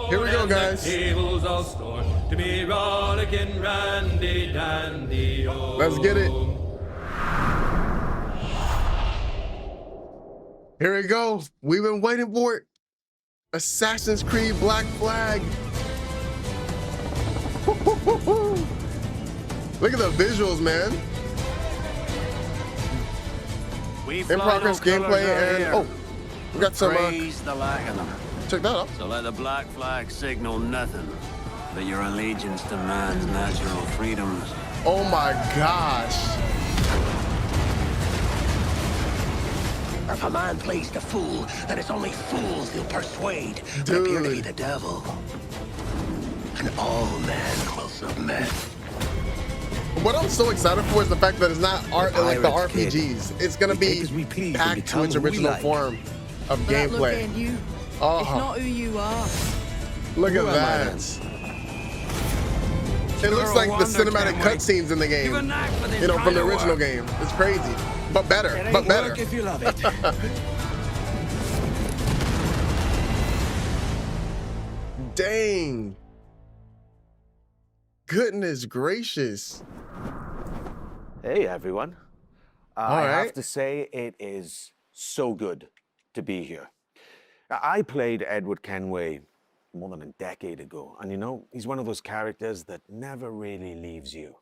Here we go, guys. Tables all stored to be rollicking randy dandy. Let's get it. Here we go. We've been waiting for it. Assassin's Creed Black Flag. Look at the visuals, man. In progress gameplay and oh, we got some. Praise the lack of them. Check that out. So let the black flag signal nothing but your allegiance to man's natural freedoms. Oh my gosh. If a man plays the fool, then it's only fools he'll persuade who Dude. appear to be the devil. And all men will submit. What I'm so excited for is the fact that it's not art like the RPGs. It's gonna be packed to its original form of gameplay. You. Oh, It's not who you are. look at that. It looks like the cinematic cutscenes in the game, you know, from the original game. It's crazy, but better, but better. If you love it. Dang. Goodness gracious. Hey everyone. All I right. have to say it is so good to be here. I played Edward Kenway more than a decade ago, and you know, he's one of those characters that never really leaves you.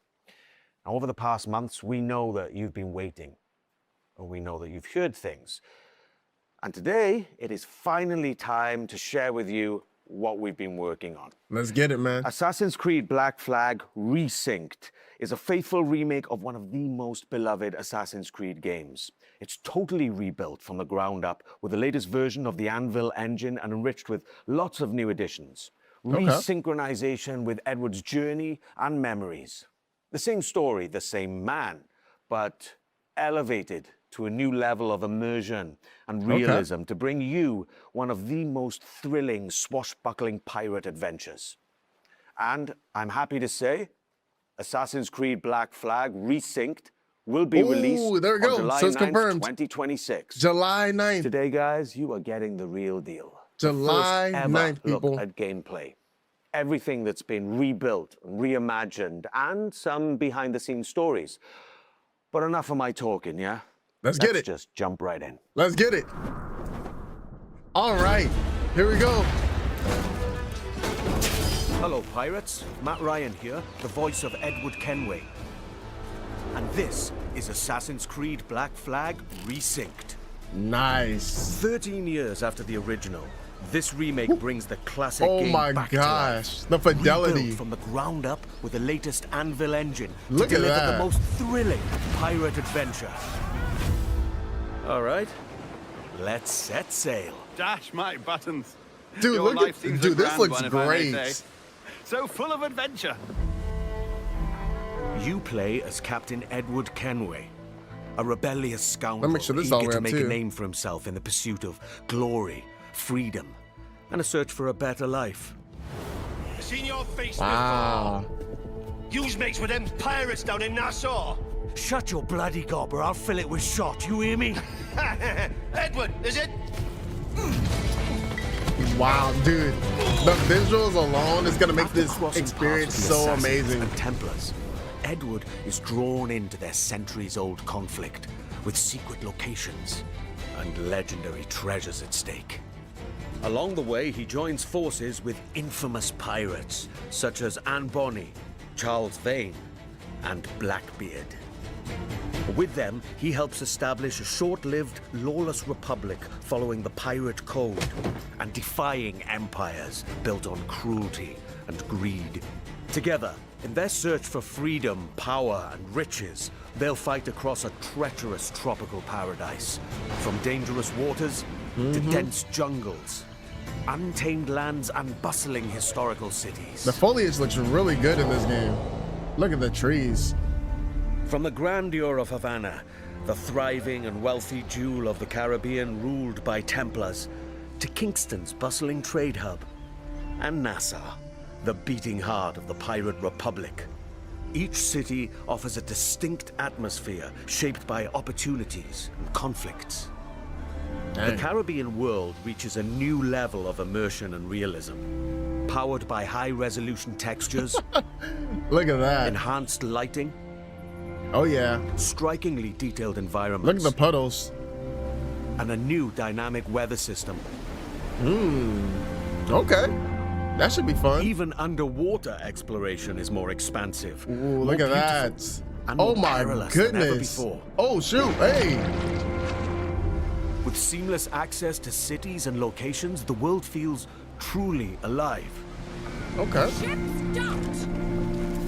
Now, over the past months, we know that you've been waiting, or we know that you've heard things. And today, it is finally time to share with you what we've been working on. Let's get it, man. Assassin's Creed Black Flag Resynced is a faithful remake of one of the most beloved Assassin's Creed games. It's totally rebuilt from the ground up with the latest version of the Anvil engine and enriched with lots of new additions. Resynchronization with Edward's journey and memories. The same story, the same man, but elevated to a new level of immersion and realism to bring you one of the most thrilling swashbuckling pirate adventures. And I'm happy to say, Assassin's Creed Black Flag Resynced will be released there we go. on July So it's 9th, confirmed. 2026. July 9th. Today, guys, you are getting the real deal. July First ever 9th, people. look at gameplay. Everything that's been rebuilt, reimagined, and some behind-the-scenes stories. But enough of my talking, yeah? Let's get it. Just jump right in. Let's get it. All right, here we go. Hello, pirates. Matt Ryan here, the voice of Edward Kenway. And this is Assassin's Creed Black Flag Resynced. Nice. 13 years after the original, this remake brings the classic Oh game my back gosh, to life. the fidelity. Rebuilt from the ground up with the latest Anvil engine Look to at deliver that. the most thrilling pirate adventure. All right, let's set sail. Dash my buttons. Dude, Your look life at, seems a dude, this grand looks one, if I may great. say. So full of adventure. You play as Captain Edward Kenway, a rebellious scoundrel Let me make sure this is all eager the to way make up, a too. name for himself in the pursuit of glory, freedom, and a search for a better life. Seen your face Wow. before. Yous mates with them pirates down in Nassau. Shut your bloody gob or I'll fill it with shot, you hear me? Edward, is it? Wow, dude. The visuals alone is gonna make After this crossing experience paths with the so Assassins amazing. and Templars, Edward is drawn into their centuries-old conflict with secret locations and legendary treasures at stake. Along the way, he joins forces with infamous pirates such as Anne Bonny, Charles Vane, and Blackbeard. With them, he helps establish a short-lived, lawless republic following the pirate code and defying empires built on cruelty and greed. Together, in their search for freedom, power, and riches, they'll fight across a treacherous tropical paradise, from dangerous waters to dense jungles, untamed lands, and bustling historical cities. The foliage looks really good in this game. Look at the trees. From the grandeur of Havana, the thriving and wealthy jewel of the Caribbean ruled by Templars, to Kingston's bustling trade hub, and Nassau, the beating heart of the pirate republic. Each city offers a distinct atmosphere shaped by opportunities and conflicts. The Caribbean world reaches a new level of immersion and realism. powered by high-resolution textures, Look at that. enhanced lighting, Oh yeah. strikingly detailed Look environments, at the puddles. and a new dynamic weather system. Okay. That should be fun. Even underwater exploration is more expansive. Ooh, more look at beautiful, that. and Oh more my perilous than ever goodness. before. Oh shoot. Hey. With seamless access to cities and locations, the world feels truly alive. Okay.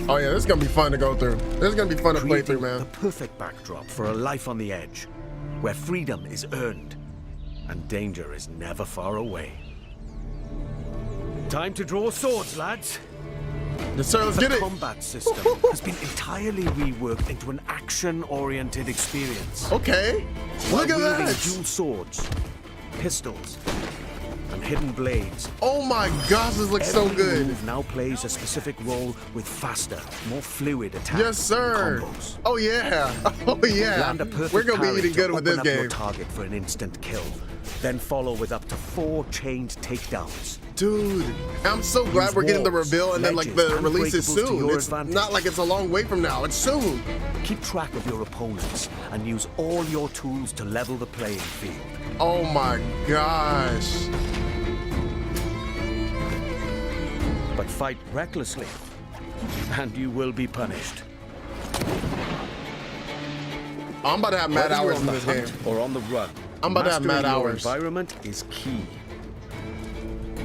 Oh yeah, this is gonna be fun to go through. This is gonna be fun to play through, Creating man. the perfect backdrop for a life on the edge, where freedom is earned and danger is never far away. Time to draw swords, lads. Yes, sir, let's The get it. combat system has been entirely reworked into an action-oriented experience. Okay. While Look at wielding that. dual swords, pistols, and hidden blades. Oh my gosh, this looks so Every good. move now plays a specific role with faster, more fluid attacks. Yes, sir. and combos. Oh yeah. Oh yeah. Land a perfect We're gonna be parry eating to good with this open up your game. target for an instant kill. Then follow with up to 4 chained takedowns. Dude, I'm so glad Use we're getting the walls, reveal and then like ledges, the and release is breakables to soon. your It's advantage. not like it's a long way from now. It's soon. Keep track of your opponents and use all your tools to level the playing field. Oh my gosh. But fight recklessly, and you will be punished. I'm about to have mad Whether you're hours on in the this hunt game. or on the run, I'm about to have mad mastering your hours. environment is key.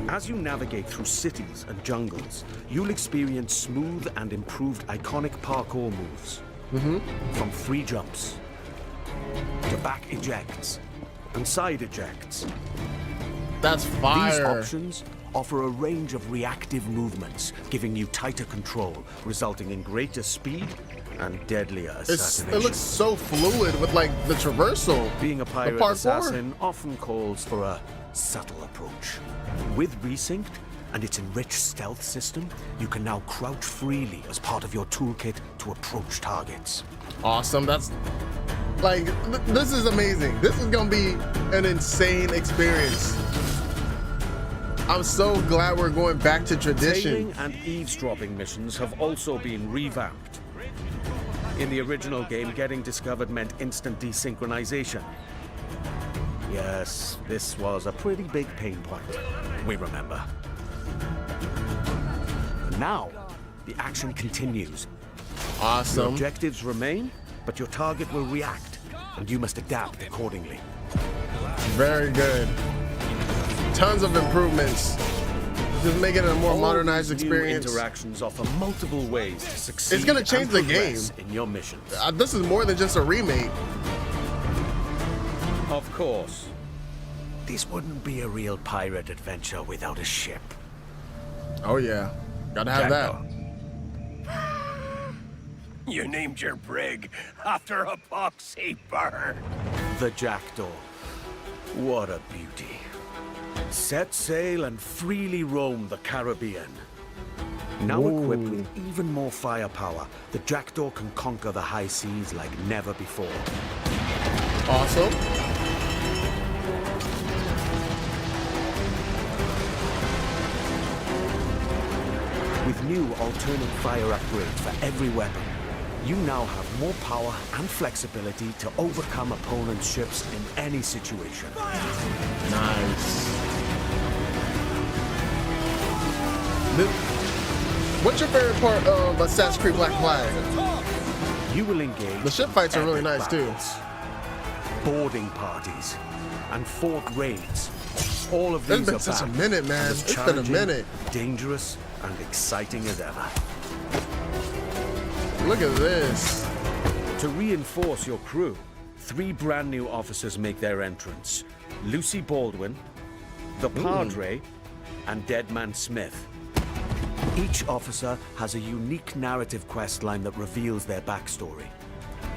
As you navigate through cities and jungles, you'll experience smooth and improved iconic parkour moves. From free jumps to back ejects and side ejects. That's These fire. options offer a range of reactive movements, giving you tighter control, resulting in greater speed and deadlier It assassination. looks so fluid with like the traversal. Being a pirate parkour. assassin often calls for a subtle approach. With Resynced and its enriched stealth system, you can now crouch freely as part of your toolkit to approach targets. Awesome. That's like this is amazing. This is gonna be an insane experience. I'm so glad we're going back to tradition. Tailing and eavesdropping missions have also been revamped. In the original game, getting discovered meant instant desynchronization. Yes, this was a pretty big pain point. We remember. Now, the action continues. Your Awesome. objectives remain, but your target will react, and you must adapt accordingly. Very good. Tons of improvements. Just making it a more All modernized these new experience. interactions offer multiple ways to succeed. It's gonna change and the progress game. in your missions. This is more than just a remake. Of course. This wouldn't be a real pirate adventure without a ship. Oh yeah. Gotta have that. You named your brig after a poxy bird. The Jackdaw. What a beauty. Set sail and freely roam the Caribbean. Now equipped with even more firepower, the Jackdaw can conquer the high seas like never before. Awesome. With new alternate fire upgrades for every weapon, you now have more power and flexibility to overcome opponents' ships in any situation. Nice. What's your favorite part of Assassin's Creed Black Flag? You will engage The ship fights are really epic nice too. battles, boarding parties, and fort raids. All of It's these been are such a back minute, man. and as It's been a challenging, minute. dangerous, and exciting as ever. Look at this. To reinforce your crew, 3 brand new officers make their entrance. Lucy Baldwin, the Padre, and Deadman Smith. Each officer has a unique narrative questline that reveals their backstory.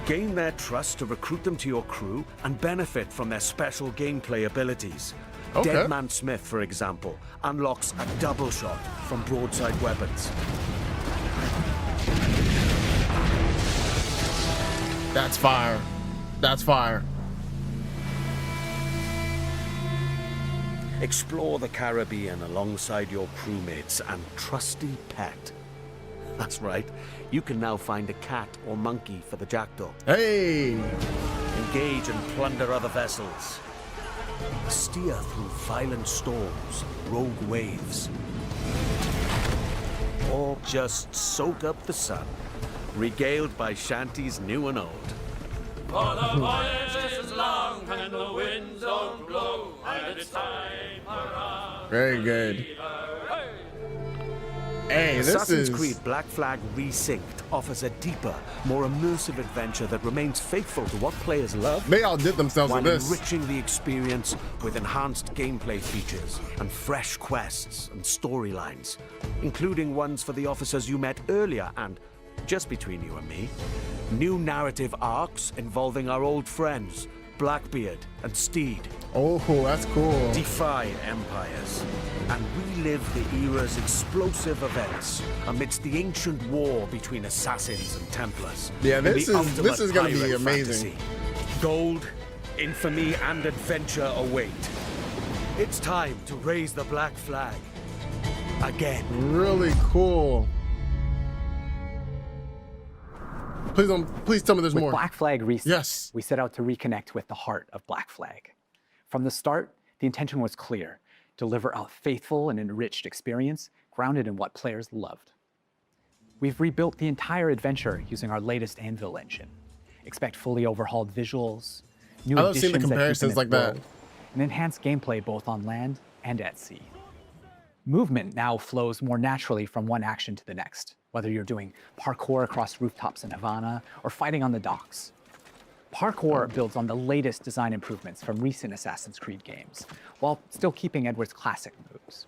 Gain their trust to recruit them to your crew and benefit from their special gameplay abilities. Okay. Deadman Smith, for example, unlocks a double shot from broadside weapons. That's fire. That's fire. Explore the Caribbean alongside your crewmates and trusty pet. That's right, you can now find a cat or monkey for the jackdaw. Hey! Engage and plunder other vessels. Steer through violent storms, rogue waves. Or just soak up the sun, regaled by shanties new and old. For the voyage is long and the winds don't blow, and it's time for us. Very good. Hey, this Assassin's is... Creed Black Flag Resynced offers a deeper, more immersive adventure that remains faithful to what players love, They outdid themselves while with this. enriching the experience with enhanced gameplay features and fresh quests and storylines, including ones for the officers you met earlier and, just between you and me, new narrative arcs involving our old friends, Blackbeard and Steed. Oh, that's cool. Defy empires and relive the era's explosive events amidst the ancient war between assassins and Templars. Yeah, in the this is ultimate gonna be pirate amazing. fantasy. Gold, infamy, and adventure await. It's time to raise the black flag again. Really cool. Please tell me there's With more. Black Flag Resynced, Yes. we set out to reconnect with the heart of Black Flag. From the start, the intention was clear: deliver a faithful and enriched experience grounded in what players loved. We've rebuilt the entire adventure using our latest Anvil engine. Expect fully overhauled visuals, new I love seeing the additions that comparisons deepen like its that. world, and enhanced gameplay both on land and at sea. Movement now flows more naturally from one action to the next, whether you're doing parkour across rooftops in Havana or fighting on the docks. Parkour builds on the latest design improvements from recent Assassin's Creed games, while still keeping Edward's classic moves.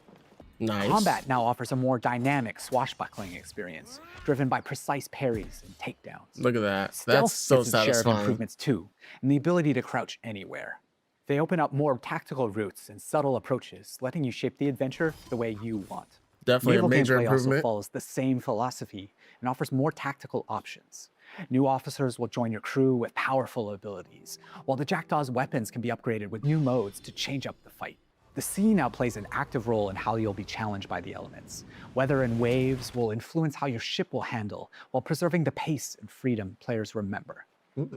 Nice. Combat now offers a more dynamic, swashbuckling experience, driven by precise parries and takedowns. Look at that. Stealth That's so gets its share of satisfying. improvements too, and the ability to crouch anywhere. They open up more tactical routes and subtle approaches, letting you shape the adventure the way you want. Definitely Naval a major gameplay also improvement. follows the same philosophy and offers more tactical options. New officers will join your crew with powerful abilities, while the Jackdaw's weapons can be upgraded with new modes to change up the fight. The sea now plays an active role in how you'll be challenged by the elements. Weather and waves will influence how your ship will handle, while preserving the pace and freedom players remember.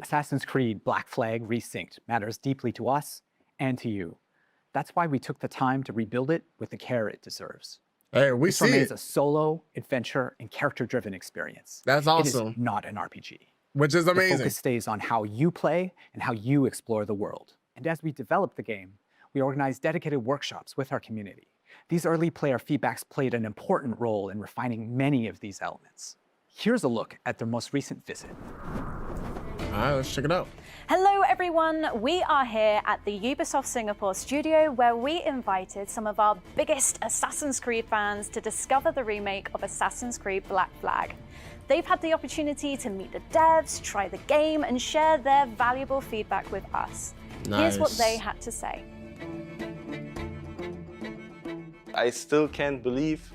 Assassin's Creed Black Flag Resynced matters deeply to us and to you. That's why we took the time to rebuild it with the care it deserves. Hey, we This see remains it, a solo, adventure, and character-driven experience. That's It awesome. is not an RPG. which is The amazing. focus stays on how you play and how you explore the world. And as we develop the game, we organize dedicated workshops with our community. These early player feedbacks played an important role in refining many of these elements. Here's a look at their most recent visit. All right, let's check it out. Hello everyone, we are here at the Ubisoft Singapore studio where we invited some of our biggest Assassin's Creed fans to discover the remake of Assassin's Creed Black Flag. They've had the opportunity to meet the devs, try the game, and share their valuable feedback with us. Here's what Nice. they had to say. I still can't believe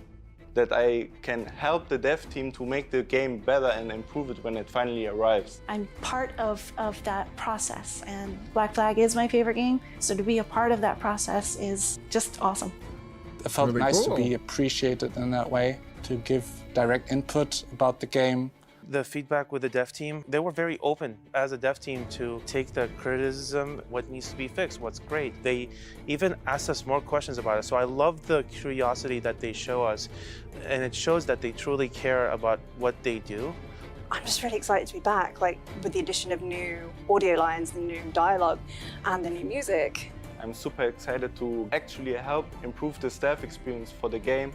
that I can help the dev team to make the game better and improve it when it finally arrives. I'm part of that process, and Black Flag is my favorite game, so to be a part of that process is just awesome. It felt Really nice cool. to be appreciated in that way, to give direct input about the game. The feedback with the dev team, they were very open as a dev team to take the criticism, what needs to be fixed, what's great. They even asked us more questions about it. So I love the curiosity that they show us, and it shows that they truly care about what they do. I'm just really excited to be back, like with the addition of new audio lines, the new dialogue, and the new music. I'm super excited to actually help improve the staff experience for the game.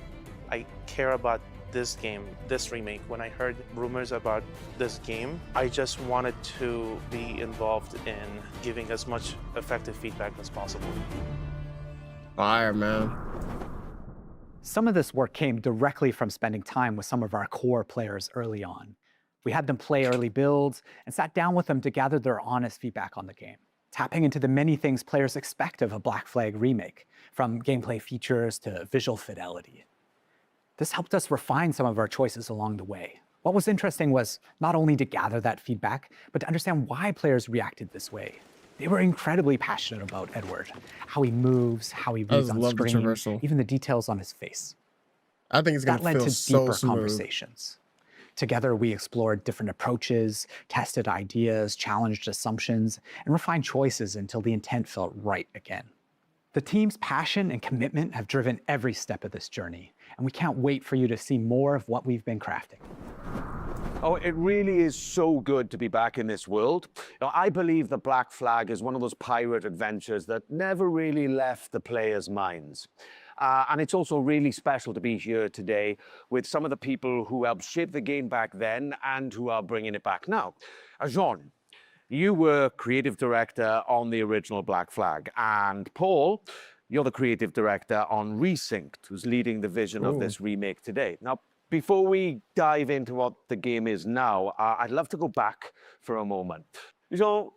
I care about this game, this remake. When I heard rumors about this game, I just wanted to be involved in giving as much effective feedback as possible. Fire, man. Some of this work came directly from spending time with some of our core players early on. We had them play early builds and sat down with them to gather their honest feedback on the game, tapping into the many things players expect of a Black Flag remake, from gameplay features to visual fidelity. This helped us refine some of our choices along the way. What was interesting was not only to gather that feedback, but to understand why players reacted this way. They were incredibly passionate about Edward, how he moves, how he reads just on love the screen, traversal. even the details on his face. I think it's gonna That led feel to so deeper smooth. conversations. Together, we explored different approaches, tested ideas, challenged assumptions, and refined choices until the intent felt right again. The team's passion and commitment have driven every step of this journey, and we can't wait for you to see more of what we've been crafting. Oh, it really is so good to be back in this world. Now, I believe the Black Flag is one of those pirate adventures that never really left the players' minds. And it's also really special to be here today with some of the people who helped shape the game back then and who are bringing it back now. Jean, you were creative director on the original Black Flag, and Paul, you're the creative director on Resynced, who's leading the vision of this remake today. Now, before we dive into what the game is now, I'd love to go back for a moment. So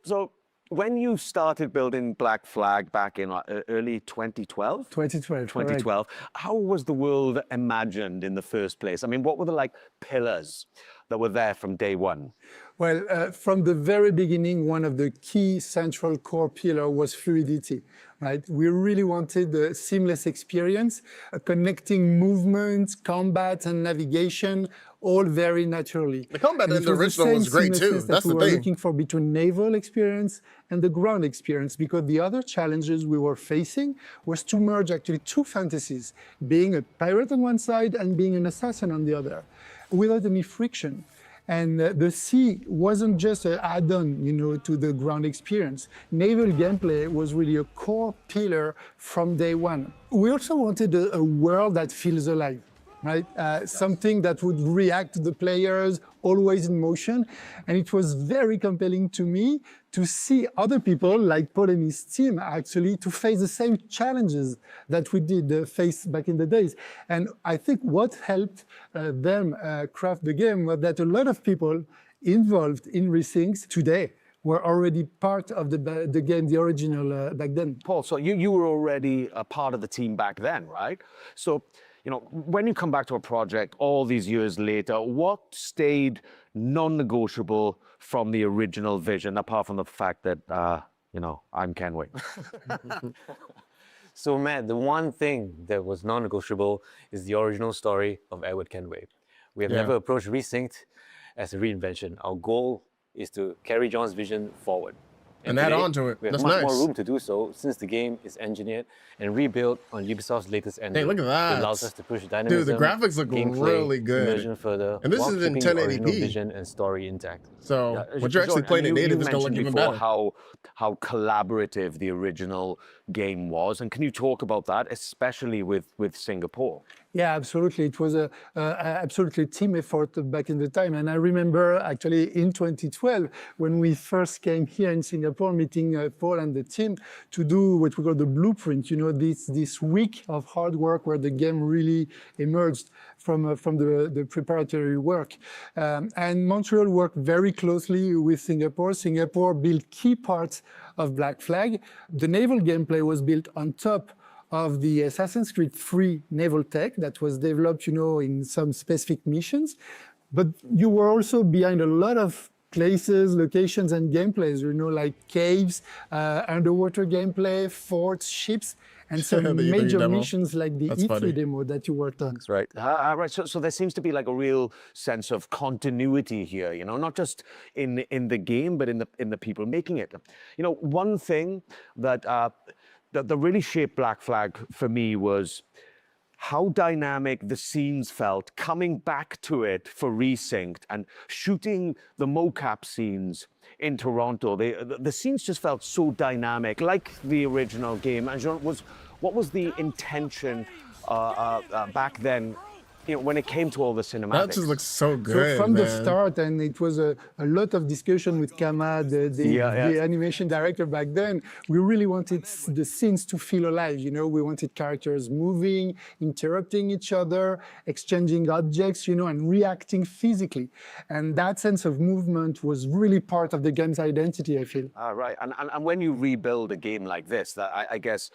when you started building Black Flag back in early 2012? 2012. How was the world imagined in the first place? I mean, what were the pillars that were there from day one? Well, from the very beginning, one of the key central core pillar was fluidity, right? We really wanted a seamless experience, connecting movement, combat, and navigation, all very naturally. The combat in the original was great too. That's the we were thing. looking for between naval experience and the ground experience, because the other challenges we were facing was to merge actually two fantasies, being a pirate on one side and being an assassin on the other, without any friction. And the sea wasn't just an add-on, to the ground experience. Naval gameplay was really a core pillar from day one. We also wanted a world that feels alive, right? Something that would react to the players, always in motion. And it was very compelling to me to see other people like Paul and his team actually to face the same challenges that we did face back in the days. And I think what helped them craft the game was that a lot of people involved in Resynced today were already part of the game, the original back then. Paul, so you were already a part of the team back then, right? So, when you come back to a project all these years later, what stayed non-negotiable from the original vision, apart from the fact that, I'm Kenway? So, Matt, the one thing that was non-negotiable is the original story of Edward Kenway. We have never approached Resynced as a reinvention. Our goal is to carry John's vision forward. And add today, on to it. We have That's much nice. more room to do so since the game is engineered and rebuilt on Ubisoft's latest engine. Hey, look at that. It allows us to push dynamism, Dude, the graphics look gameplay, really good. immersion further, And this while is in keeping the original 1080p. vision and story intact. So when you're actually playing it native, it's gonna look mentioned even before better. how collaborative the original game was, and can you talk about that, especially with Singapore? Yeah, absolutely. It was a absolutely team effort back in the time. And I remember actually in 2012, when we first came here in Singapore, meeting Paul and the team to do what we call the blueprint, this week of hard work where the game really emerged from the preparatory work. And Montreal worked very closely with Singapore. Singapore built key parts of Black Flag. The naval gameplay was built on top of the Assassin's Creed 3 naval tech that was developed, in some specific missions. But you were also behind a lot of places, locations, and gameplays, like caves, underwater gameplay, forts, ships, and some The E3 major demo. missions like the That's E3 funny. demo that you worked on. That's right. Right. So there seems to be like a real sense of continuity here, not just in the game, but in the people making it. One thing that really shaped Black Flag for me was how dynamic the scenes felt coming back to it for Resynced and shooting the mocap scenes in Toronto. The scenes just felt so dynamic, like the original game. And Jean, what was the intention back then, when it came to all the cinematics? That just looks so good, So from the man. start, and it was a lot of discussion with Kama, the animation director back then, we really wanted the scenes to feel alive. We wanted characters moving, interrupting each other, exchanging objects, and reacting physically. And that sense of movement was really part of the game's identity, I feel. Right. And when you rebuild a game like this, that I guess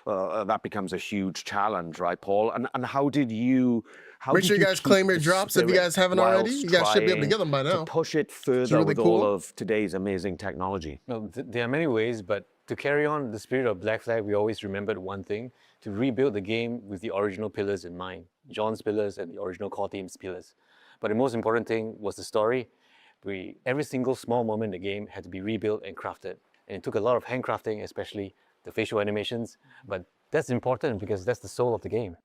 that becomes a huge challenge, right, Paul? And how did you? How Make did sure you you guys keep claim your the drops if you guys spirit haven't already. whilst You guys should be able to trying get them by now. to push it further really with all cool. of today's amazing technology? Well, there are many ways, but to carry on the spirit of Black Flag, we always remembered one thing: to rebuild the game with the original pillars in mind, John's pillars and the original core team's pillars. But the most important thing was the story. Every single small moment in the game had to be rebuilt and crafted. And it took a lot of handcrafting, especially the facial animations. But that's important because that's the soul of the game.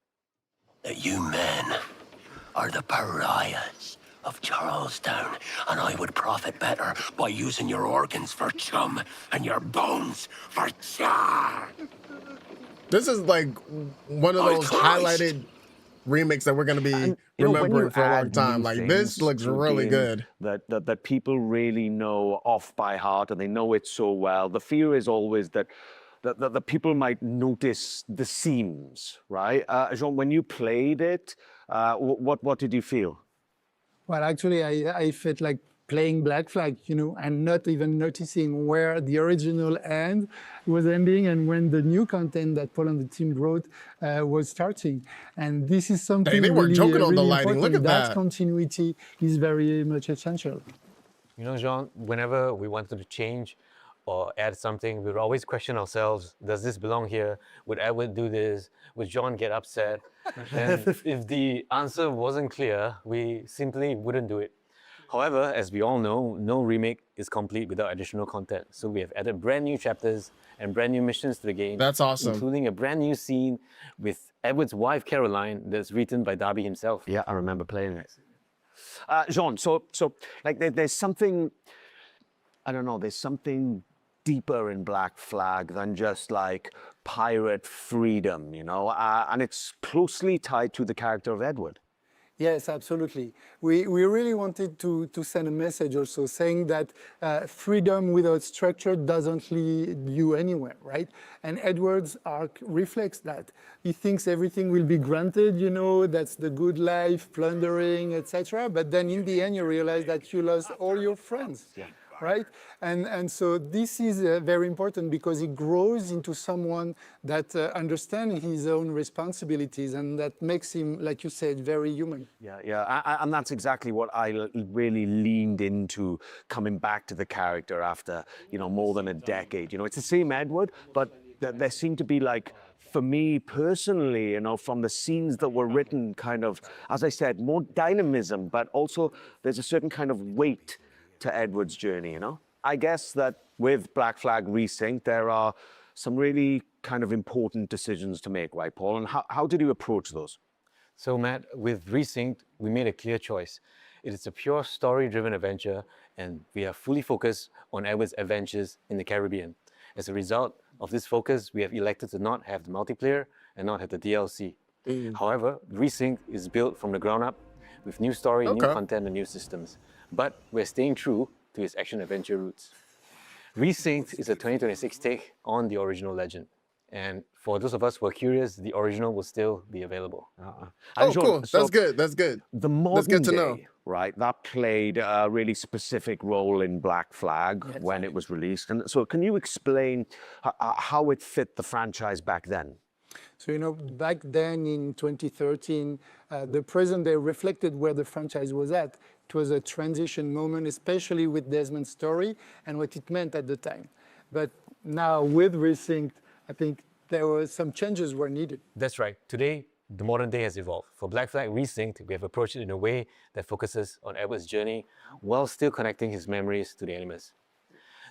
You men are the pariahs of Charlestown, and I would profit better by using your organs for chum and your bones for char. This is like one of those highlighted remakes that we're going to be remembering for a long time. Like, this looks really good. That people really know off by heart, and they know it so well. The fear is always that the people might notice the seams, right? Jean, when you played it, what did you feel? Well, actually, I felt like playing Black Flag, you know, and not even noticing where the original end was ending and when the new content that Paul and the team wrote was starting. And this is something they weren't really, joking on the really lighting. Look important. at That that. continuity is very much essential. You know, Jean, whenever we wanted to change or add something, we would always question ourselves, does this belong here? Would Edward do this? Would John get upset? And if the answer wasn't clear, we simply wouldn't do it. However, as we all know, no remake is complete without additional content. So we have added brand new chapters and brand new missions to the game. That's awesome. Including a brand new scene with Edward's wife, Caroline, that's written by Darby himself. Yeah, I remember playing it. Jean, so like there's something, I don't know, there's something deeper in Black Flag than just like pirate freedom, you know, and it's closely tied to the character of Edward. Yes, absolutely. We really wanted to send a message also saying that freedom without structure doesn't lead you anywhere, right? And Edward's arc reflects that. He thinks everything will be granted, you know, that's the good life, plundering, etc. But then in the end, you realize that you lost all your friends. Yeah. Right? And so this is very important because he grows into someone that understands his own responsibilities and that makes him, like you said, very human. Yeah. And that's exactly what I really leaned into coming back to the character after, you know, more than a decade. You know, it's the same Edward, but there seemed to be like, for me personally, you know, from the scenes that were written, kind of, as I said, more dynamism, but also there's a certain kind of weight to Edward's journey, you know? I guess that with Black Flag Resynced, there are some really kind of important decisions to make, right, Paul? And how did you approach those? So, Matt, with Resynced, we made a clear choice. It is a pure story-driven adventure, and we are fully focused on Edward's adventures in the Caribbean. As a result of this focus, we have elected to not have the multiplayer and not have the DLC. However, Resynced is built from the ground up with new story, new content, and new systems. But we're staying true to its action-adventure roots. Resynced is a 2026 take on the original legend. And for those of us who are curious, the original will still be available. Oh, cool. That's good. That's good. The modern That's good to day, know. right, that played a really specific role in Black Flag when it was released. And so can you explain how it fit the franchise back then? So, you know, back then in 2013, the present day reflected where the franchise was at. It was a transition moment, especially with Desmond's story and what it meant at the time. But now with Resynced, I think there were some changes were needed. That's right. Today, the modern day has evolved. For Black Flag Resynced, we have approached it in a way that focuses on Edward's journey while still connecting his memories to the Animus.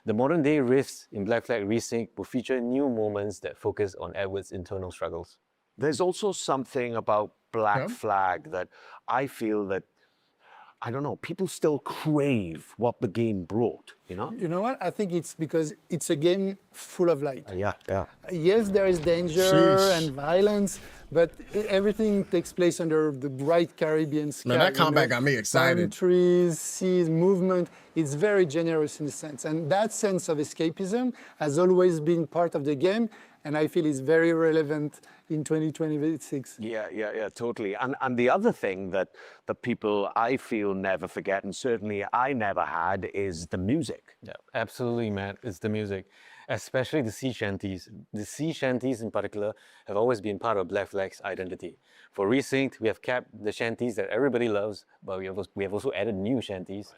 The modern day rifts in Black Flag Resynced will feature new moments that focus on Edward's internal struggles. There's also something about Black Flag that I feel that, I don't know, people still crave what the game brought, you know? You know what? I think it's because it's a game full of light. Yeah. Yes, there is danger and violence, but everything takes place under the bright Caribbean sky. Man, that combat got me excited. Palm trees, seas, movement. It's very generous in a sense. And that sense of escapism has always been part of the game, and I feel it's very relevant in 2026. Yeah, totally. And the other thing that the people, I feel, never forget, and certainly I never had, is the music. Yeah, absolutely, Matt. It's the music. especially the sea shanties. The sea shanties in particular have always been part of Black Flag's identity. For Resynced, we have kept the shanties that everybody loves, but we have also added new shanties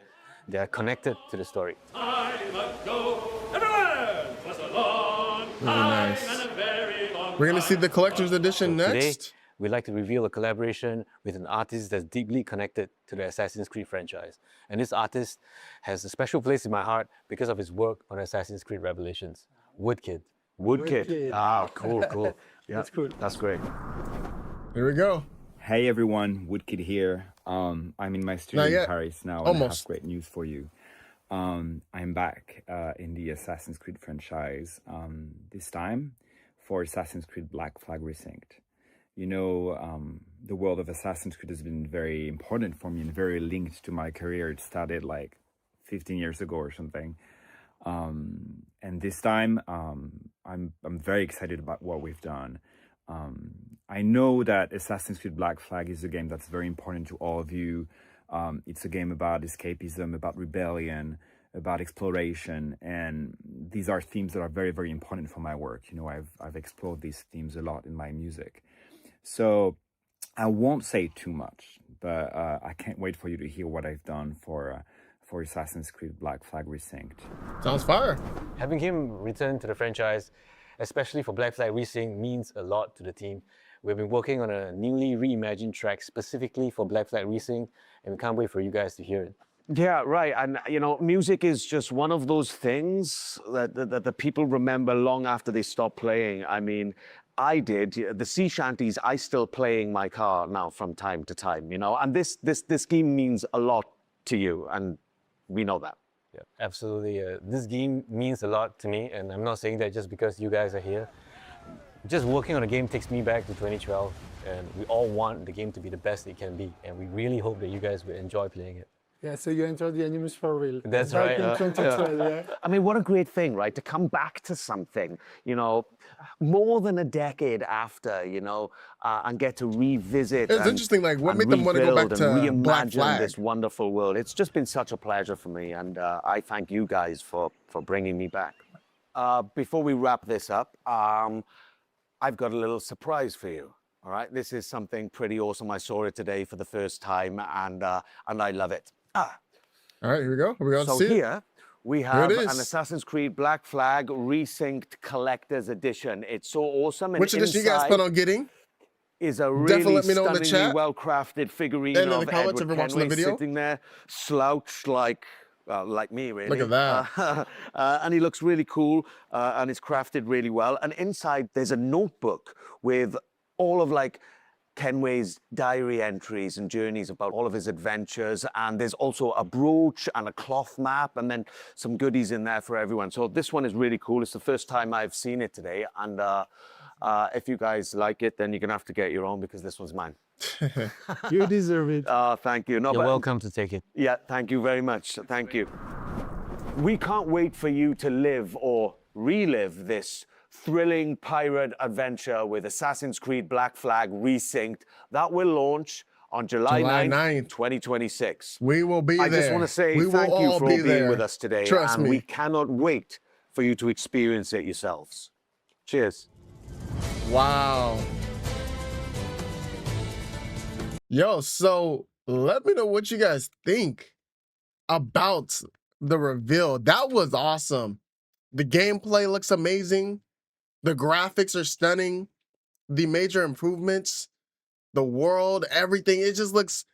that are connected to the story. Time ago, everywhere was a long Very time nice. and a very long We're gonna see the time. collector's edition Today, next. we'd like to reveal a collaboration with an artist that's deeply connected to the Assassin's Creed franchise. And this artist has a special place in my heart because of his work on Assassin's Creed Revelations. Woodkid. Woodkid. Ah, cool, cool. Yeah, That's cool. That's great. Here we go. Hey everyone, Woodkid here. I'm in my studio Not in yet. Paris now, and I have Almost. great news for you. I'm back in the Assassin's Creed franchise, this time for Assassin's Creed Black Flag Resynced. You know, the world of Assassin's Creed has been very important for me and very linked to my career. It started like 15 years ago or something. And this time, I'm very excited about what we've done. I know that Assassin's Creed Black Flag is a game that's very important to all of you. It's a game about escapism, about rebellion, about exploration, and these are themes that are very, very important for my work. You know, I've explored these themes a lot in my music. So I won't say too much, but I can't wait for you to hear what I've done for Assassin's Creed Black Flag Resynced. Sounds fire. Having him return to the franchise, especially for Black Flag Resynced, means a lot to the team. We've been working on a newly reimagined track specifically for Black Flag Resynced, and we can't wait for you guys to hear it. Yeah, right. And, you know, music is just one of those things that the people remember long after they stop playing. I mean, I did. The sea shanties, I still play in my car now from time to time, you know, and this game means a lot to you, and we know that. Yeah, absolutely. This game means a lot to me, and I'm not saying that just because you guys are here. Just working on a game takes me back to 2012, and we all want the game to be the best it can be, and we really hope that you guys will enjoy playing it. Yeah, so you entered the Animus for real. That's Back right. in 2012, yeah. I mean, what a great thing, right? To come back to something, you know, more than a decade after, you know, and get to revisit. It's interesting, like, what made them want to go back to Black reimagine Flag? this wonderful world. It's just been such a pleasure for me, and I thank you guys for bringing me back. Before we wrap this up, I've got a little surprise for you. All right, this is something pretty awesome. I saw it today for the first time, and I love it. All right, here we go. Are we going to So see here it? we have it an is. Assassin's Creed Black Flag Resynced Collector's Edition. It's so awesome. And Which edition you guys inside plan on getting? is a Definitely really let me know in the stunningly chat. well-crafted figurine And in of the comments Edward if you're watching the Kenway video. sitting there, slouched like me, really. Look at that. And he looks really cool, and it's crafted really well. And inside, there's a notebook with all of like Kenway's diary entries and journeys about all of his adventures. And there's also a brooch and a cloth map, and then some goodies in there for everyone. So this one is really cool. It's the first time I've seen it today. And if you guys like it, then you're going to have to get your own, because this one's mine. You deserve it. Thank you. No, You're but- welcome to take it. Yeah, thank you very much. Thank you. We can't wait for you to live or relive this thrilling pirate adventure with Assassin's Creed Black Flag Resynced. That will launch on July 9th, 2026. We will be I there. just want to say We will thank you all for be being there. with us today. Trust and me. we cannot wait for you to experience it yourselves. Cheers. Wow. Yo, so let me know what you guys think about the reveal. That was awesome. The gameplay looks amazing. The graphics are stunning. The major improvements, the world, everything. It just looks,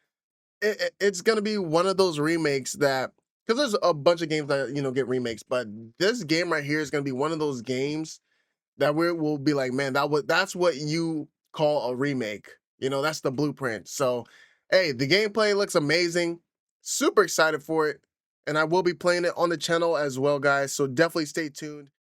it's going to be one of those remakes that, because there's a bunch of games that, you know, get remakes, but this game right here is going to be one of those games that we'll be like, man, that's what you call a remake. You know, that's the blueprint. So, hey, the gameplay looks amazing. Super excited for it. And I will be playing it on the channel as well, guys. So definitely stay tuned.